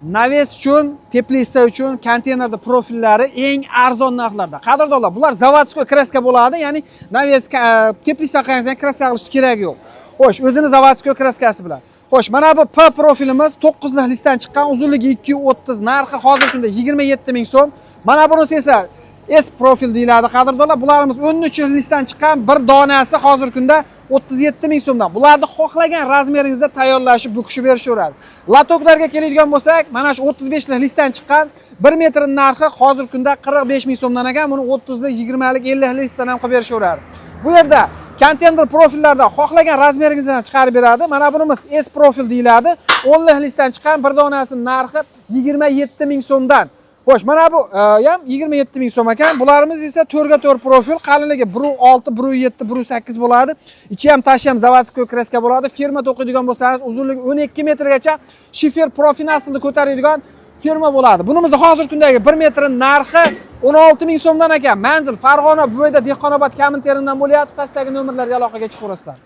Naves uchun, teplitsa uchun konteynerda profillari eng arzon narxlarda. Qadrdonlar, bular zavodskoy kraska bo'ladi, ya'ni naves teplitsa qilsangiz kraska qilish kerak yo'q. Xo'sh, o'zini zavodskoy kraskasi bilan. Xo'sh, mana bu P profilimiz 9 lik listdan chiqqan, uzunligi 230, narxi hozirgi kunda 27 ming so'm. Mana bunisi esa S profil deyiladi qadrdonlar. Bularimiz 13 listdan chiqqan, bir donasi hozirgi kunda 37 ming so'mdan. Bularni xohlagan razmeringizda tayyorlashib, bukishib berishaveradi. Latoklarga keladigan bo'lsak, mana shu 35 lik listdan chiqqan 1 metr narxi hozirgi kunda 45 ming so'mdan ekan. Buni 30 lik, 20 lik, 50 lik listdan ham qilib berishaveradi. Bu yerda konteyner profillarda xohlagan razmeringizni chiqarib beradi. Mana bunimiz S profil deyiladi. 10 lik listdan chiqqan bir donasining narxi 27 ming so'mdan. Xo'sh, mana bu ham 27 ming so'm ekan. Bularimiz esa 4 ga 4 profil, qalinligi 1.6, 1.7, 1.8 bo'ladi. Ichi ham tashi ham zavodskoy kraska bo'ladi. Firma to'qiydigan bo'lsangiz, uzunligi 12 metrgacha shifer profinasini ko'taradigan firma bo'ladi. Bunimiz hozirgi kundagi 1 metr narxi 16 ming so'mdan ekan. Manzil Farg'ona, bu yerda Dehqonobod Kominterndan bo'lyapti. Pastdagi nomerlarga aloqaga chiqaverasizlar.